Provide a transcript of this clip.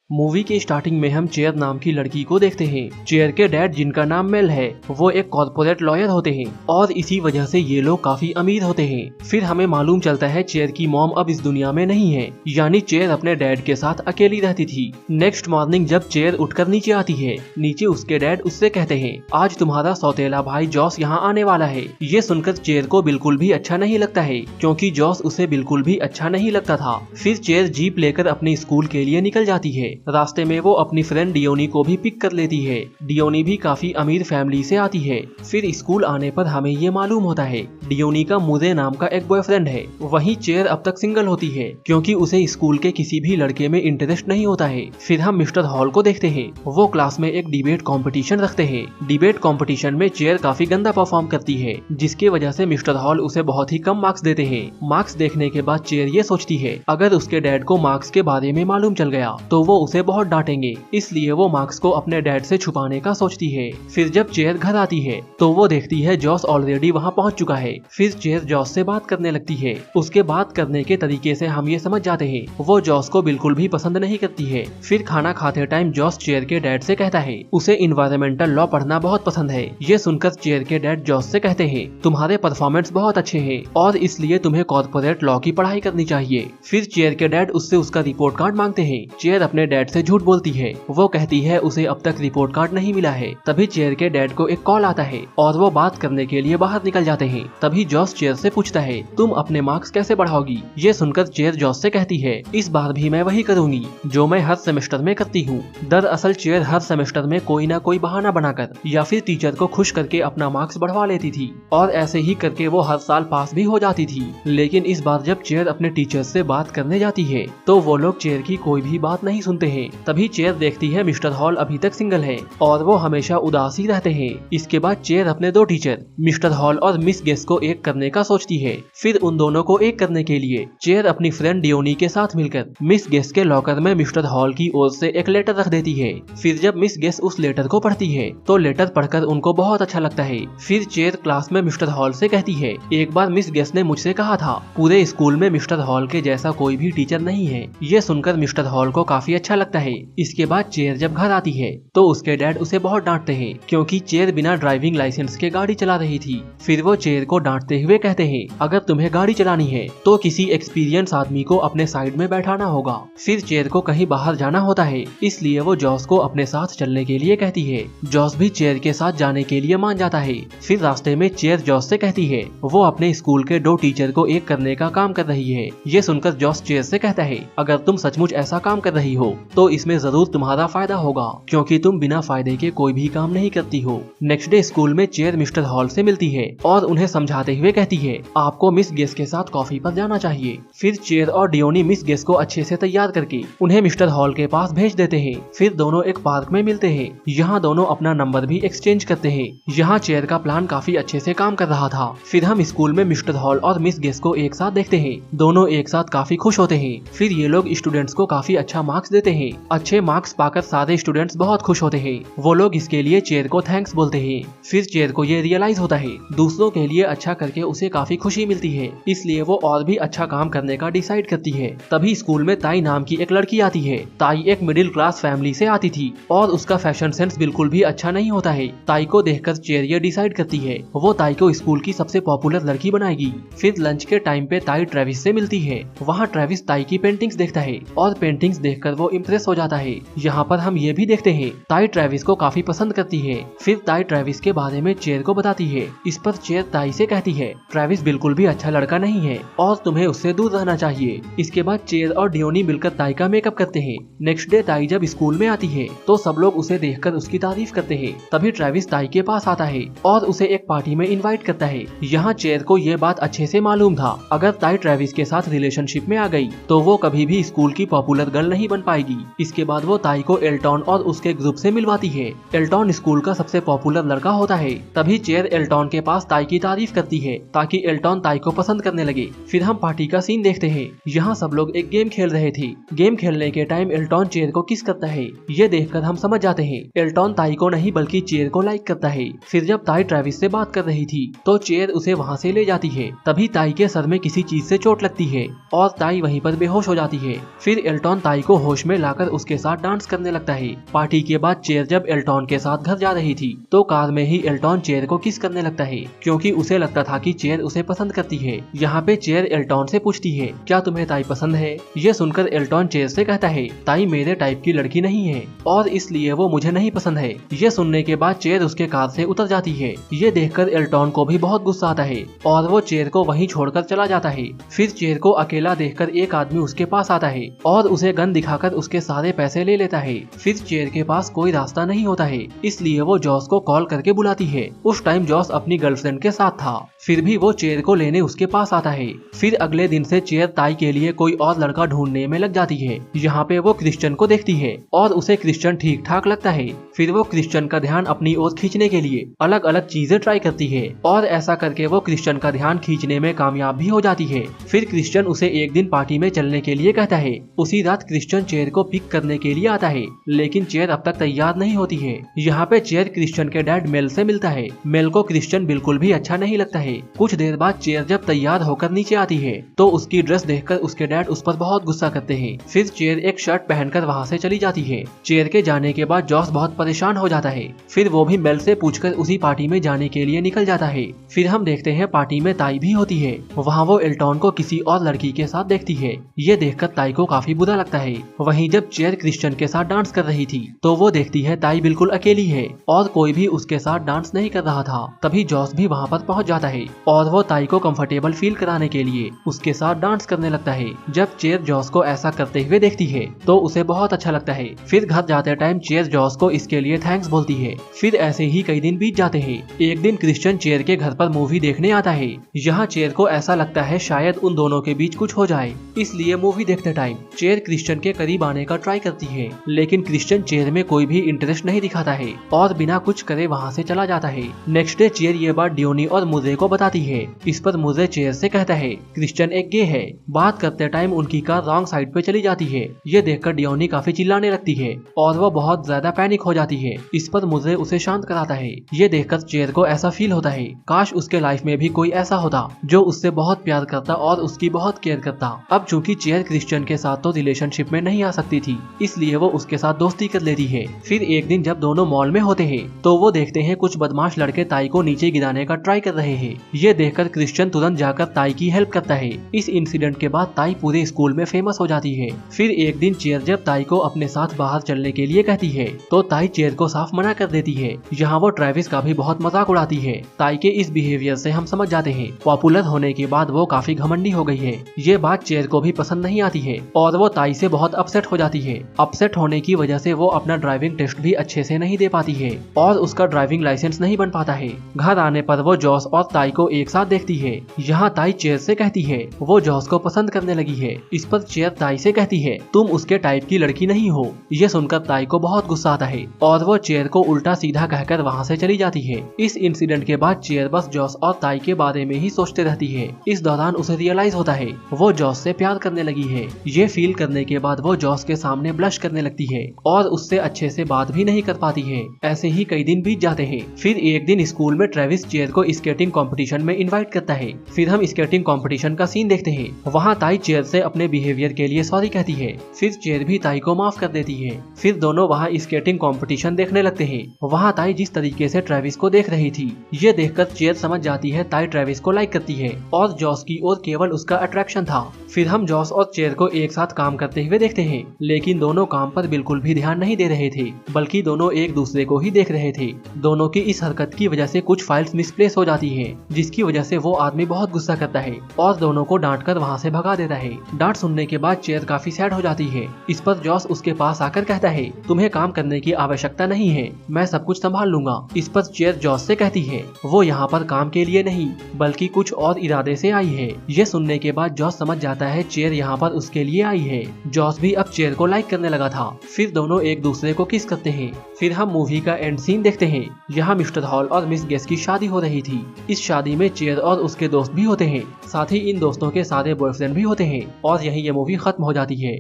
Movie के starting में हम चेयर नाम की लड़की को देखते हैं। चेयर के डैड जिनका नाम मेल है वो एक कॉर्पोरेट लॉयर होते हैं और इसी वजह से ये लोग काफी अमीर होते हैं। फिर हमें मालूम चलता है चेयर की मॉम अब इस दुनिया में नहीं है, यानी चेयर अपने डैड के साथ अकेली रहती थी। नेक्स्ट मॉर्निंग जब चेयर उठकर नीचे आती है, नीचे उसके डैड उससे कहते हैं आज तुम्हारा सौतेला भाई जॉस यहाँ आने वाला है। ये सुनकर चेयर को बिल्कुल भी अच्छा नहीं लगता है क्योंकि जॉस उसे बिल्कुल भी अच्छा नहीं लगता था। फिर चेयर जीप लेकर अपने स्कूल के लिए निकल जाती है। रास्ते में वो अपनी फ्रेंड डियोनी को भी पिक कर लेती है। डियोनी भी काफी अमीर फैमिली से आती है। फिर स्कूल आने पर हमें ये मालूम होता है डियोनी का मुरे नाम का एक बॉयफ्रेंड है। वहीं चेयर अब तक सिंगल होती है क्योंकि उसे स्कूल के किसी भी लड़के में इंटरेस्ट नहीं होता है। फिर हम मिस्टर हॉल को देखते हैं। वो क्लास में एक डिबेट कंपटीशन रखते हैं। डिबेट कंपटीशन में चेयर काफी गंदा परफॉर्म करती है जिसकी वजह से मिस्टर हॉल उसे बहुत ही कम मार्क्स देते हैं। मार्क्स देखने के बाद चेयर ये सोचती है अगर उसके डैड को मार्क्स के बारे में मालूम चल गया तो वो उसे बहुत डांटेंगे, इसलिए वो मार्क्स को अपने डैड से छुपाने का सोचती है। फिर जब चेयर घर आती है तो वो देखती है जॉस ऑलरेडी वहाँ पहुँच चुका है। फिर चेयर जॉस से बात करने लगती है। उसके बात करने के तरीके से हम ये समझ जाते हैं वो जॉस को बिल्कुल भी पसंद नहीं करती है। फिर खाना खाते टाइम जॉस चेयर के डैड से कहता है उसे इन्वायरमेंटल लॉ पढ़ना बहुत पसंद है। ये सुनकर चेयर के डैड जॉस से कहते हैं तुम्हारे परफॉर्मेंस बहुत अच्छे हैं और इसलिए तुम्हें कॉर्पोरेट लॉ की पढ़ाई करनी चाहिए। फिर चेयर के डैड उससे उसका रिपोर्ट कार्ड मांगते हैं। चेयर अपने डैड से झूठ बोलती है। वो कहती है उसे अब तक रिपोर्ट कार्ड नहीं मिला है। तभी चेयर के डैड को एक कॉल आता है और वो बात करने के लिए बाहर निकल जाते हैं। तभी जॉस चेयर से पूछता है तुम अपने मार्क्स कैसे बढ़ाओगी। ये सुनकर चेयर जॉस से कहती है इस बार भी मैं वही करूंगी जो मैं हर सेमेस्टर में करती हूँ। दरअसल चेयर हर सेमेस्टर में कोई ना कोई बहाना बनाकर या फिर टीचर को खुश करके अपना मार्क्स बढ़वा लेती थी और ऐसे ही करके वो हर साल पास भी हो जाती थी। लेकिन इस बार जब चेयर अपने टीचर से बात करने जाती है तो वो लोग चेयर की कोई भी बात नहीं सुनते हैं। तभी चेयर देखती है मिस्टर हॉल अभी तक सिंगल है और वो हमेशा उदास ही रहते हैं। इसके बाद चेयर अपने दो टीचर मिस्टर हॉल और मिस गेस को एक करने का सोचती है। फिर उन दोनों को एक करने के लिए चेयर अपनी फ्रेंड डियोनी के साथ मिलकर मिस गेस के लॉकर में मिस्टर हॉल की ओर से एक लेटर रख देती है। फिर जब मिस गेस उस लेटर को पढ़ती है तो लेटर पढ़कर उनको बहुत अच्छा लगता है। फिर चेयर क्लास में मिस्टर हॉल से कहती है एक बार मिस गेस ने मुझसे कहा था पूरे स्कूल में मिस्टर हॉल के जैसा कोई भी टीचर नहीं है। ये सुनकर मिस्टर हॉल को काफी अच्छा लगता है। इसके बाद चेयर जब घर आती है तो उसके डैड उसे बहुत डांटते हैं क्योंकि चेयर बिना ड्राइविंग लाइसेंस के गाड़ी चला रही थी। फिर वो चेयर को डांटते हुए कहते हैं अगर तुम्हें गाड़ी चलानी है तो किसी एक्सपीरियंस आदमी को अपने साइड में बैठाना होगा। फिर चेयर को कहीं बाहर जाना होता है, इसलिए वो जॉस को अपने साथ चलने के लिए कहती है। जॉस भी चेयर के साथ जाने के लिए मान जाता है। फिर रास्ते में चेयर जॉस से कहती है वो अपने स्कूल के दो टीचर को एक करने का काम कर रही है। ये सुनकर जॉस चेयर से कहता है अगर तुम सचमुच ऐसा काम कर रही हो तो इसमें जरूर तुम्हारा फायदा होगा क्योंकि तुम बिना फायदे के कोई भी काम नहीं करती हो। नेक्स्ट डे स्कूल में चेयर मिस्टर हॉल से मिलती है और उन्हें समझाते हुए कहती है आपको मिस गेस के साथ कॉफी पर जाना चाहिए। फिर चेयर और डियोनी मिस गेस को अच्छे से तैयार करके उन्हें मिस्टर हॉल के पास भेज देते हैं। फिर दोनों एक पार्क में मिलते हैं। यहाँ दोनों अपना नंबर भी एक्सचेंज करते हैं। यहाँ चेयर का प्लान काफी अच्छे से काम कर रहा था। फिर हम स्कूल में मिस्टर हॉल और मिस गेस को एक साथ देखते हैं। दोनों एक साथ काफी खुश होते हैं। फिर ये लोग स्टूडेंट्स को काफी अच्छा मार्क्स देते हैं। अच्छे मार्क्स पाकर सारे स्टूडेंट्स बहुत खुश होते हैं। वो लोग इसके लिए चेयर को थैंक्स बोलते हैं। फिर चेयर को ये रियलाइज होता है दूसरों के लिए अच्छा करके उसे काफी खुशी मिलती है, इसलिए वो और भी अच्छा काम करने का डिसाइड करती है। तभी स्कूल में ताई नाम की एक लड़की आती है। ताई एक मिडिल क्लास फैमिली से आती थी और उसका फैशन सेंस बिल्कुल भी अच्छा नहीं होता है। ताई को देखकर चेयर ये डिसाइड करती है वो ताई को स्कूल की सबसे पॉपुलर लड़की बनाएगी। फिर लंच के टाइम पे ताई ट्रेविस से मिलती है। वहाँ ट्रेविस ताई की पेंटिंग्स देखता है और पेंटिंग्स देखकर वो इम्प्रेस हो जाता है। यहाँ पर हम ये भी देखते हैं ताई ट्रेविस को काफी पसंद करती है। फिर ताई ट्रेविस के बारे में चेयर को बताती है। इस पर चेयर ताई से कहती है ट्रेविस बिल्कुल भी अच्छा लड़का नहीं है और तुम्हें उससे दूर रहना चाहिए। इसके बाद चेयर और डियोनी मिलकर ताई का मेकअप करते हैं। नेक्स्ट डे ताई जब स्कूल में आती है तो सब लोग उसे देखकर उसकी तारीफ करते हैं। तभी ट्रेविस ताई के पास आता है और उसे एक पार्टी में इनवाइट करता है। यहाँ चेयर को ये बात अच्छे से मालूम था अगर ताई ट्रेविस के साथ रिलेशनशिप में आ गई तो वो कभी भी स्कूल की पॉपुलर गर्ल नहीं बन पाएगी। इसके बाद वो ताई को एल्टॉन और उसके ग्रुप से मिलवाती है। एल्टॉन स्कूल का सबसे पॉपुलर लड़का होता है। तभी चेयर एल्टॉन के पास ताई की तारीफ करती है ताकि एल्टॉन ताई को पसंद करने लगे। फिर हम पार्टी का सीन देखते हैं। यहाँ सब लोग एक गेम खेल रहे थे। गेम खेलने के टाइम एल्टॉन चेयर को किस करता है। ये देखकर हम समझ जाते हैं एल्टॉन ताई को नहीं बल्कि चेयर को लाइक करता है। फिर जब ताई ट्रेविस से बात कर रही थी तो चेयर उसे वहाँ से ले जाती है। तभी ताई के सर में किसी चीज से चोट लगती है और ताई वहीं पर बेहोश हो जाती है। फिर एल्टॉन ताई को होश में लाकर उसके साथ डांस करने लगता है। पार्टी के बाद चेयर जब एल्टॉन के साथ घर जा रही थी तो कार में ही एल्टॉन चेयर को किस करने लगता है, क्योंकि उसे लगता था कि चेयर उसे पसंद करती है। यहाँ पे चेयर एल्टॉन से पूछती है, क्या तुम्हें ताई पसंद है? ये सुनकर एल्टॉन चेयर से कहता है, ताई मेरे टाइप की लड़की नहीं है और इसलिए वो मुझे नहीं पसंद है। ये सुनने के बाद चेयर उसके कार से उतर जाती है। ये देखकर एल्टॉन को भी बहुत गुस्सा आता है और वो चेयर को वहीं छोड़कर चला जाता है। फिर चेयर को अकेला देखकर एक आदमी उसके पास आता है और उसे गन दिखाकर उसके सारे पैसे ले लेता है। फिर चेयर के पास कोई रास्ता नहीं होता है, इसलिए वो जॉस को कॉल करके बुलाती है। उस टाइम जॉस अपनी गर्लफ्रेंड के साथ था, फिर भी वो चेयर को लेने उसके पास आता है। फिर अगले दिन से चेयर ताई के लिए कोई और लड़का ढूंढने में लग जाती है। यहाँ पे वो क्रिश्चियन को देखती है और उसे क्रिश्चियन ठीक ठाक लगता है। फिर वो क्रिश्चियन का ध्यान अपनी ओर खींचने के लिए अलग अलग चीजें ट्राई करती है और ऐसा करके वो क्रिश्चियन का ध्यान खींचने में कामयाब भी हो जाती है। फिर क्रिश्चियन उसे एक दिन पार्टी में चलने के लिए कहता है। उसी रात क्रिश्चियन चेयर को पिक करने के लिए आता है, लेकिन चेयर अब तक तैयार नहीं होती है। यहाँ पे चेयर क्रिश्चियन के डैड मेल से मिलता है। मेल को क्रिश्चियन बिल्कुल भी अच्छा नहीं लगता है। कुछ देर बाद चेयर जब तैयार होकर नीचे आती है तो उसकी ड्रेस देखकर उसके डैड उस पर बहुत गुस्सा करते हैं। फिर चेयर एक शर्ट पहनकर वहाँ से चली जाती है। चेयर के जाने के बाद जॉस बहुत परेशान हो जाता है। फिर वो भी मेल से पूछकर उसी पार्टी में जाने के लिए निकल जाता है। फिर हम देखते हैं पार्टी में ताई भी होती है। वहाँ वो एल्टॉन को किसी और लड़की के साथ देखती है। ये देखकर ताई को काफी बुरा लगता है। वहीं जब चेयर क्रिश्चियन के साथ डांस कर रही थी तो वो देखती है ताई बिल्कुल अकेली है और कोई भी उसके साथ डांस नहीं कर रहा था। तभी जॉस भी वहाँ पर पहुँच जाता है और वो ताई को कंफर्टेबल फील कराने के लिए उसके साथ डांस करने लगता है। जब चेयर जॉस को ऐसा करते हुए देखती है तो उसे बहुत अच्छा लगता है। फिर घर जाते टाइम चेयर जॉस को इसके लिए थैंक्स बोलती है। फिर ऐसे ही कई दिन बीत जाते हैं। एक दिन क्रिश्चियन चेयर के घर पर मूवी देखने आता है। यहाँ चेयर को ऐसा लगता है शायद उन दोनों के बीच कुछ हो जाए, इसलिए मूवी देखते टाइम चेयर क्रिश्चियन के करीब आने का ट्राई करती है, लेकिन क्रिश्चियन चेयर में कोई भी इंटरेस्ट नहीं दिखाता है और बिना कुछ करे वहाँ से चला जाता है। नेक्स्ट डे चेयर ये बात डियोनी और मुर्रे को बताती है। इस पर मुर्रे चेयर से कहता है क्रिश्चियन एक गे है। बात करते टाइम उनकी कार रॉन्ग साइड पे चली जाती है। ये देखकर डियोनी काफी चिल्लाने लगती है और वो बहुत ज्यादा पैनिक हो जाती है। इस पर मुर्रे उसे शांत कराता है। ये देखकर चेयर को ऐसा फील होता है काश उसके लाइफ में भी कोई ऐसा होता जो उससे बहुत प्यार करता और उसकी बहुत केयर करता। अब चूंकि चेयर क्रिश्चियन के साथ तो रिलेशनशिप में नहीं आ सकती थी, इसलिए वो उसके साथ दोस्ती कर लेती है। फिर एक दिन जब दोनों मॉल में होते हैं तो वो देखते हैं कुछ बदमाश लड़के ताई को नीचे गिराने का ट्राई कर रहे हैं। ये देखकर क्रिश्चियन तुरंत जाकर ताई की हेल्प करता है। इस इंसिडेंट के बाद ताई पूरे स्कूल में फेमस हो जाती है। फिर एक दिन चेयर जब ताई को अपने साथ बाहर चलने के लिए कहती है तो ताई चेयर को साफ मना कर देती है। यहाँ वो ट्रेविस का भी बहुत मजाक उड़ाती है। ताई के इस बिहेवियर से हम समझ जाते हैं पॉपुलर होने के बाद वो काफी घमंडी हो गई है। ये बात चेयर को भी पसंद नहीं आती है और वो ताई से बहुत अपसेट हो जाती है। अपसेट होने की वजह से वो अपना ड्राइविंग टेस्ट भी अच्छे से नहीं दे पाती है और उसका ड्राइविंग लाइसेंस नहीं बन पाता है। घर आने पर वो जॉस और ताई को एक साथ देखती है। यहाँ ताई चेयर से कहती है वो जॉस को पसंद करने लगी है। इस पर चेयर ताई से कहती है तुम उसके टाइप की लड़की नहीं हो। ये सुनकर ताई को बहुत गुस्सा आता है और वो चेयर को उल्टा सीधा कहकर वहाँ से चली जाती है। इस इंसिडेंट के बाद चेयर बस जॉस और ताई के बारे में ही सोचते रहती है। इस दौरान उसे रियलाइज होता है वो जॉस से प्यार करने लगी है। ये फील करने के बाद वो जॉस के सामने ब्लश करने लगती है और उससे अच्छे से बात भी नहीं कर पाती है। ऐसे ही कई दिन बीत जाते हैं। फिर एक दिन स्कूल में ट्रेविस चेयर को स्केटिंग कंपटीशन में इनवाइट करता है। फिर हम स्केटिंग कंपटीशन का सीन देखते हैं। वहाँ ताई चेयर से अपने बिहेवियर के लिए सॉरी कहती है। फिर चेयर भी ताई को माफ कर देती है। फिर दोनों वहाँ स्केटिंग कंपटीशन देखने लगते हैं। वहाँ ताई जिस तरीके से ट्रेविस को देख रही थी ये देखकर चेयर समझ जाती है ताई ट्रेविस को लाइक करती है और जॉस की ओर केवल उसका अट्रैक्शन था। फिर हम जॉस और चेयर को एक साथ काम करते हुए देखते हैं, लेकिन दोनों काम पर बिल्कुल भी ध्यान नहीं दे रहे थे, बल्कि दोनों एक दूसरे को ही देख रहे थे। दोनों की इस हरकत की वजह से कुछ फाइल्स मिसप्लेस हो जाती है, जिसकी वजह से वो आदमी बहुत गुस्सा करता है और दोनों को डांट कर वहाँ से भगा देता है। डांट सुनने के बाद चेयर काफी सैड हो जाती है। इस पर जॉस उसके पास आकर कहता है तुम्हें काम करने की आवश्यकता नहीं है, मैं सब कुछ संभाल लूंगा। इस पर चेयर जॉस से कहती है वो यहाँ पर काम के लिए नहीं बल्कि कुछ और इरादे से आई है। ये सुनने के बाद जॉस समझ जाता है चेयर यहाँ पर उसके लिए आई है। जॉस भी अब चेयर को लाइक करने लगा था। फिर दोनों एक दूसरे को किस करते हैं। फिर हम मूवी का एंड सीन देखते हैं। यहाँ मिस्टर हॉल और मिस गेस की शादी हो रही थी। इस शादी में चेयर और उसके दोस्त भी होते हैं, साथ ही इन दोस्तों के सारे बॉयफ्रेंड भी होते हैं और यही ये मूवी खत्म हो जाती है।